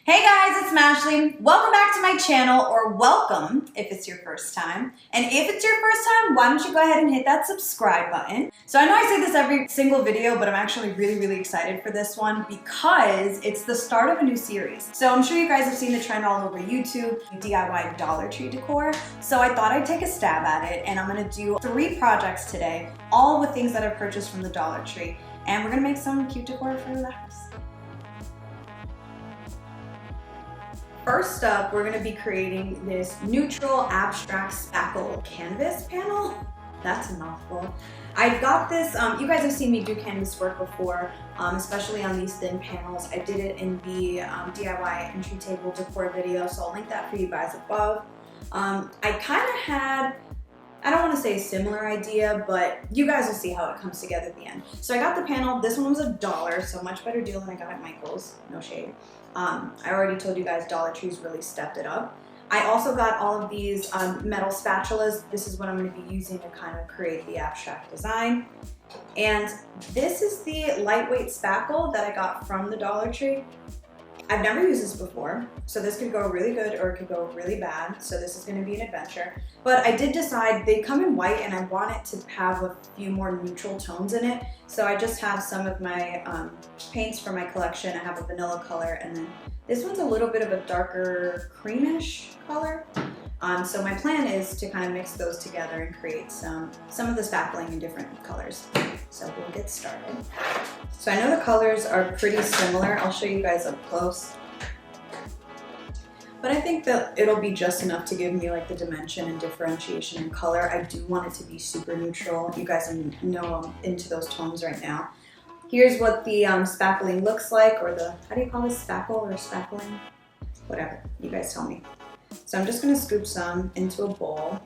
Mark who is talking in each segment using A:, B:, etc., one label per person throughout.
A: Hey guys, it's Smashley. Welcome back to my channel, or welcome if it's your first time. And if it's your first time, why don't you go ahead and hit that subscribe button. So I know I say this every single video, but I'm actually really excited for this one because it's the start of a new series. So I'm sure you guys have seen the trend all over YouTube, DIY Dollar Tree decor. So I thought I'd take a stab at it, and I'm gonna do 3 projects today, all with things that I've purchased from the Dollar Tree. And we're gonna make some cute decor for the house. First up, we're gonna be creating this neutral abstract spackle canvas panel. That's a mouthful. I've got this, you guys have seen me do canvas work before, especially on these thin panels. I did it in the DIY entry table decor video, so I'll link that for you guys above. I kind of had, I don't want to say a similar idea, but you guys will see how it comes together at the end. So I got the panel. This one was $1, so much better deal than I got at Michael's. No shade. I already told you guys Dollar Tree's really stepped it up. I also got all of these metal spatulas. This is what I'm going to be using to kind of create the abstract design. And this is the lightweight spackle that I got from the Dollar Tree. I've never used this before, so this could go really good or it could go really bad, so this is going to be an adventure. But I did decide they come in white and I want it to have a few more neutral tones in it, so I just have some of my paints from my collection. I have a vanilla color, and then this one's a little bit of a darker creamish color. So my plan is to kind of mix those together and create some of the spackling in different colors. So we'll get started. So I know the colors are pretty similar. I'll show you guys up close. But I think that it'll be just enough to give me like the dimension and differentiation in color. I do want it to be super neutral. You guys know I'm into those tones right now. Here's what the spackling looks like, or the, how do you call this, spackle or spackling? Whatever, you guys tell me. So I'm just gonna scoop some into a bowl,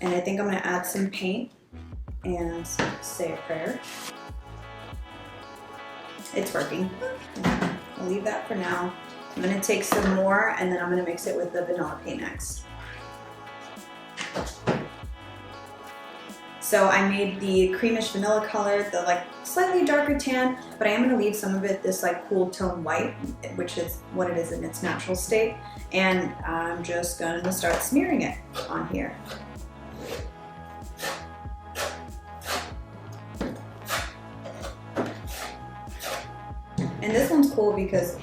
A: and I think I'm gonna add some paint and say a prayer. It's working. I'll leave that for now. I'm gonna take some more, and then I'm gonna mix it with the vanilla paint next. So I made the creamish vanilla color, the like slightly darker tan, but I am gonna leave some of it this like cool tone white, which is what it is in its natural state. And I'm just gonna start smearing it on here. And this one's cool because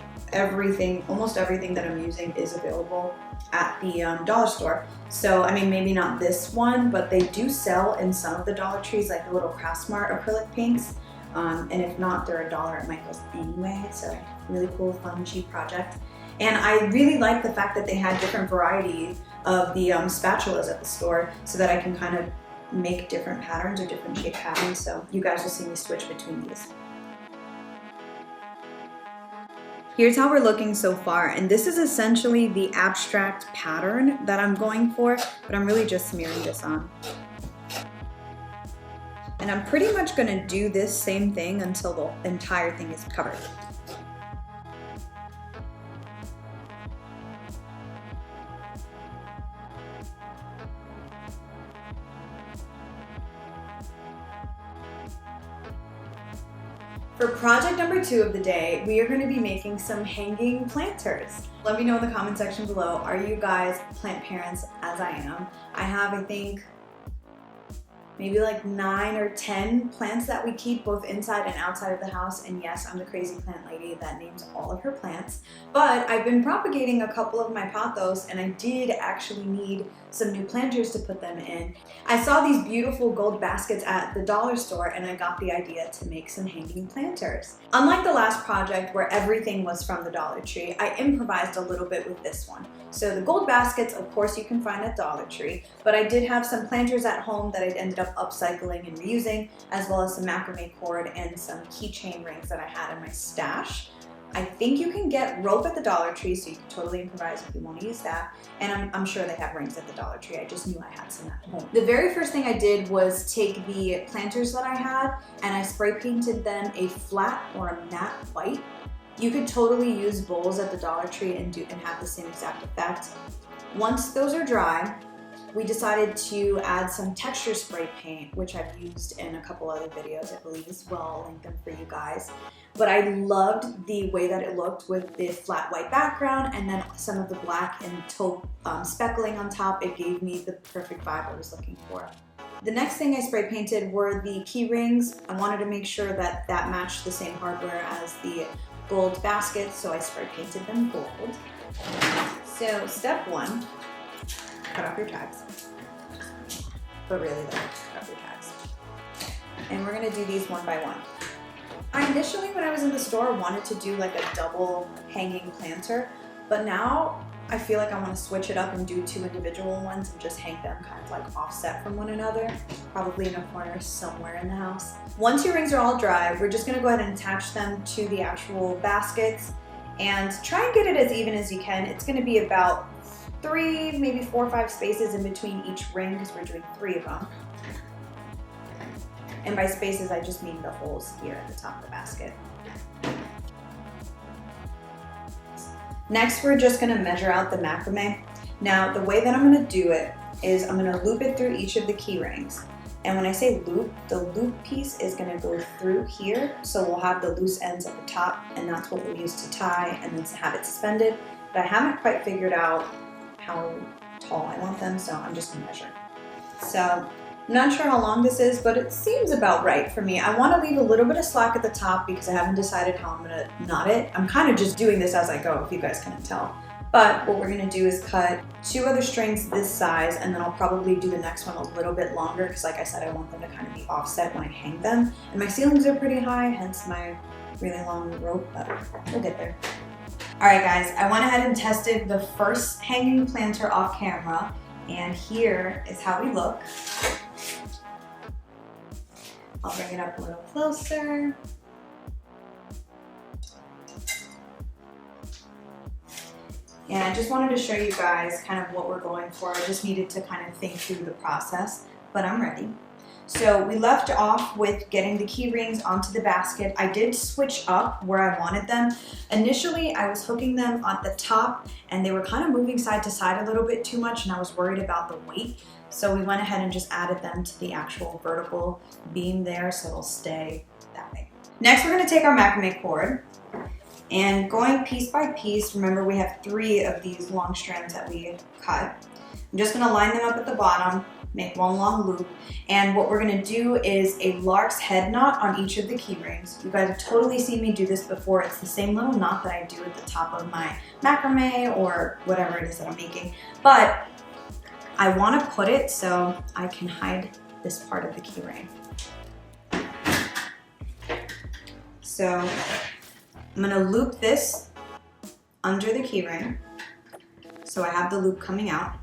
A: almost everything that I'm using is available at the dollar store. So, I mean, maybe not this one, but they do sell in some of the Dollar Trees, like the little Craftsmart acrylic paints. And if not, they're $1 at Michael's anyway. So, really cool, fun, cheap project. And I really like the fact that they had different varieties of the spatulas at the store, so that I can kind of make different patterns or different shape patterns. So, you guys will see me switch between these. Here's how we're looking so far, and this is essentially the abstract pattern that I'm going for, but I'm really just smearing this on. And I'm pretty much gonna do this same thing until the entire thing is covered. For project number 2 of the day, we are going to be making some hanging planters. Let me know in the comment section below, are you guys plant parents as I am? I have, I think, maybe like 9 or 10 plants that we keep both inside and outside of the house. And yes, I'm the crazy plant lady that names all of her plants. But I've been propagating a couple of my pothos, and I did actually need some new planters to put them in. I saw these beautiful gold baskets at the dollar store, and I got the idea to make some hanging planters. Unlike the last project where everything was from the Dollar Tree, I improvised a little bit with this one. So the gold baskets, of course, you can find at Dollar Tree, but I did have some planters at home that I ended up upcycling and reusing, as well as some macrame cord and some keychain rings that I had in my stash. I think you can get rope at the Dollar Tree, so you can totally improvise if you want to use that. And I'm sure they have rings at the Dollar Tree. I just knew I had some at home. The very first thing I did was take the planters that I had, and I spray painted them a flat or a matte white. You could totally use bowls at the Dollar Tree and have the same exact effect. Once those are dry, we decided to add some texture spray paint, which I've used in a couple other videos, I believe as well. I'll link them for you guys. But I loved the way that it looked with the flat white background and then some of the black and taupe speckling on top. It gave me the perfect vibe I was looking for. The next thing I spray painted were the key rings. I wanted to make sure that that matched the same hardware as the gold baskets, so I spray painted them gold. So step one, cut off your tags. But really though, cut off your tags. And we're gonna do these one by one. I initially, when I was in the store, wanted to do like a double hanging planter, but now I feel like I want to switch it up and do two individual ones and just hang them kind of like offset from one another, probably in a corner somewhere in the house. Once your rings are all dry, we're just going to go ahead and attach them to the actual baskets and try and get it as even as you can. It's going to be about 3, maybe 4 or 5 spaces in between each ring because we're doing 3 of them. And by spaces, I just mean the holes here at the top of the basket. Next, we're just gonna measure out the macrame. Now, the way that I'm gonna do it is I'm gonna loop it through each of the key rings. And when I say loop, the loop piece is gonna go through here. So we'll have the loose ends at the top, and that's what we'll use to tie and then have it suspended. But I haven't quite figured out how tall I want them, so I'm just gonna measure. So, I'm not sure how long this is, but it seems about right for me. I want to leave a little bit of slack at the top because I haven't decided how I'm going to knot it. I'm kind of just doing this as I go, if you guys couldn't tell. But what we're going to do is cut 2 other strings this size, and then I'll probably do the next one a little bit longer because like I said, I want them to kind of be offset when I hang them. And my ceilings are pretty high, hence my really long rope, but we'll get there. Alright guys, I went ahead and tested the first hanging planter off camera, and here is how we look. I'll bring it up a little closer. And I just wanted to show you guys kind of what we're going for. I just needed to kind of think through the process, but I'm ready. So we left off with getting the key rings onto the basket. I did switch up where I wanted them. Initially, I was hooking them at the top and they were kind of moving side to side a little bit too much, and I was worried about the weight. So we went ahead and just added them to the actual vertical beam there so it'll stay that way. Next, we're gonna take our macrame cord and going piece by piece, remember we have 3 of these long strands that we cut. I'm just gonna line them up at the bottom, make one long loop, and what we're gonna do is a lark's head knot on each of the key rings. You guys have totally seen me do this before. It's the same little knot that I do at the top of my macrame or whatever it is that I'm making, but I want to put it so I can hide this part of the key ring. So I'm going to loop this under the key ring so I have the loop coming out,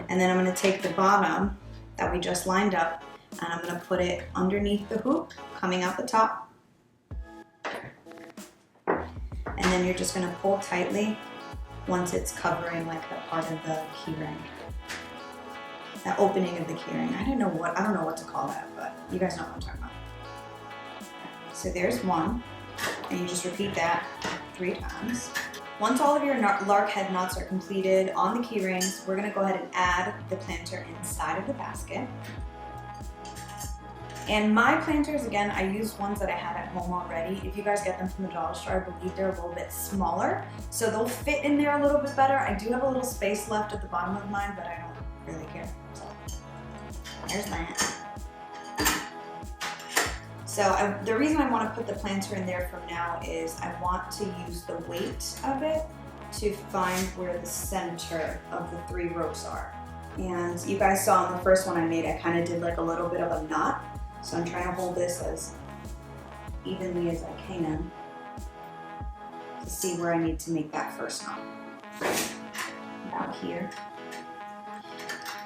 A: and then I'm going to take the bottom that we just lined up and I'm going to put it underneath the hoop coming out the top, and then you're just going to pull tightly once it's covering like the part of the key ring. That opening of the key ring. I don't know what to call that, but you guys know what I'm talking about. So there's one, and you just repeat that 3 times. Once all of your lark head knots are completed on the key rings, we're gonna go ahead and add the planter inside of the basket. And my planters, again, I used ones that I had at home already. If you guys get them from the dollar store, I believe they're a little bit smaller, so they'll fit in there a little bit better. I do have a little space left at the bottom of mine, but I don't really care. So there's that. So the reason I want to put the planter in there from now is I want to use the weight of it to find where the center of the 3 ropes are. And you guys saw in the first one I made, I kind of did like a little bit of a knot. So I'm trying to hold this as evenly as I can to see where I need to make that first knot. About here.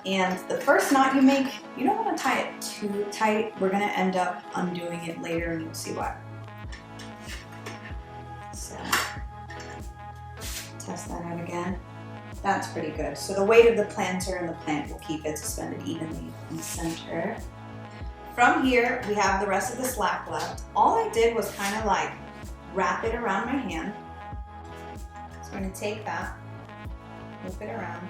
A: And the first knot you make, you don't want to tie it too tight. We're going to end up undoing it later and you'll see why. So, test that out again. That's pretty good. So the weight of the planter and the plant will keep it suspended evenly in the center. From here, we have the rest of the slack left. All I did was kind of like wrap it around my hand. So I'm going to take that, loop it around.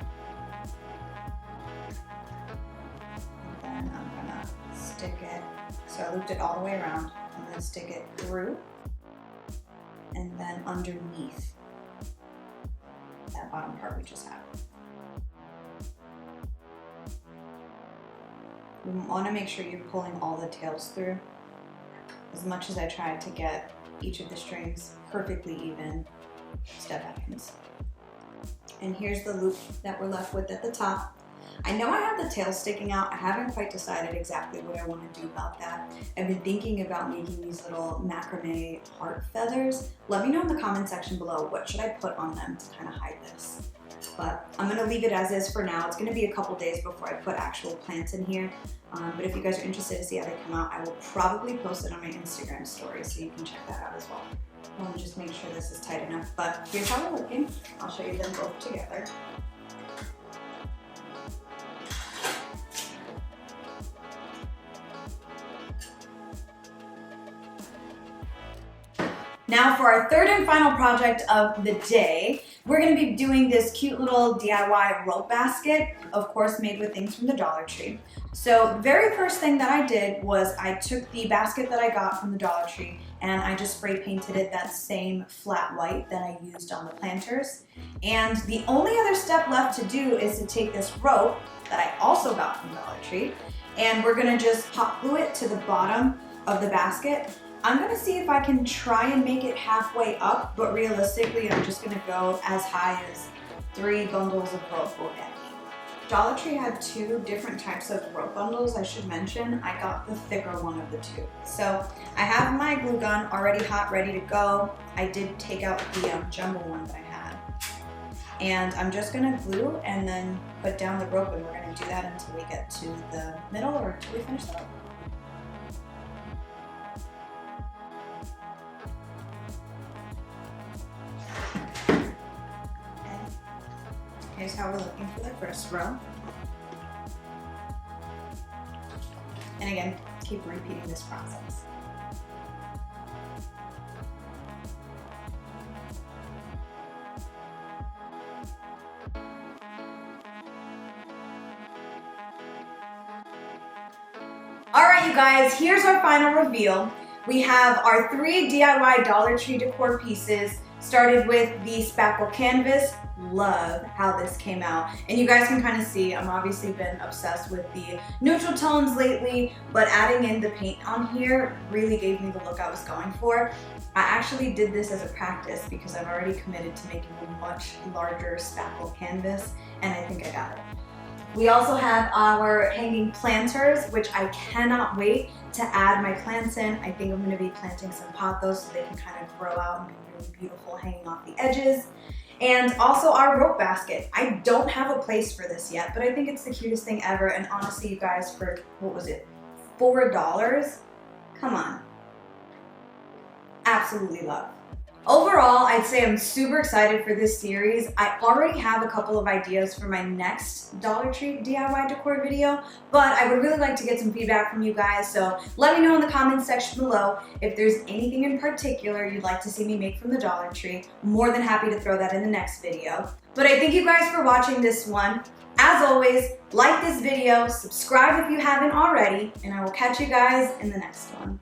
A: stick it, so I looped it all the way around. I'm gonna stick it through and then underneath that bottom part we just had. You want to make sure you're pulling all the tails through. As much as I tried to get each of the strings perfectly even, step happens. And here's the loop that we're left with at the top. I know I have the tail sticking out. I haven't quite decided exactly what I want to do about that. I've been thinking about making these little macrame heart feathers. Let me know in the comment section below, what should I put on them to kind of hide this? But I'm gonna leave it as is for now. It's gonna be a couple days before I put actual plants in here. But if you guys are interested to see how they come out, I will probably post it on my Instagram story, so you can check that out as well. I want to just make sure this is tight enough, but here's how they're looking. I'll show you them both together. Now for our third and final project of the day, we're going to be doing this cute little DIY rope basket, of course made with things from the Dollar Tree. So the very first thing that I did was I took the basket that I got from the Dollar Tree and I just spray painted it that same flat white that I used on the planters. And the only other step left to do is to take this rope that I also got from Dollar Tree, and we're going to just hot glue it to the bottom of the basket. I'm gonna see if I can try and make it halfway up, but realistically, I'm just gonna go as high as 3 bundles of rope will get me. Dollar Tree had 2 different types of rope bundles, I should mention. I got the thicker one of the 2. So I have my glue gun already hot, ready to go. I did take out the jumbo one that I had. And I'm just gonna glue and then put down the rope, and we're gonna do that until we get to the middle or until we finish the rope. Here's how we're looking for the first row. And again, keep repeating this process. All right, you guys, here's our final reveal. We have our 3 DIY Dollar Tree decor pieces. Started with the Spackle canvas. Love how this came out, and you guys can kind of see I'm obviously been obsessed with the neutral tones lately, but adding in the paint on here really gave me the look I was going for. I actually did this as a practice because I've already committed to making a much larger Spackle canvas, and I think I got it. We also have our hanging planters, which I cannot wait to add my plants in. I think I'm going to be planting some pothos so they can kind of grow out and be really beautiful hanging off the edges. And also our rope basket. I don't have a place for this yet, but I think it's the cutest thing ever. And honestly, you guys, for, what was it, $4? Come on. Absolutely love. Overall, I'd say I'm super excited for this series. I already have a couple of ideas for my next Dollar Tree DIY decor video, but I would really like to get some feedback from you guys, so let me know in the comments section below if there's anything in particular you'd like to see me make from the Dollar Tree. I'm more than happy to throw that in the next video. But I thank you guys for watching this one. As always, like this video, subscribe if you haven't already, and I will catch you guys in the next one.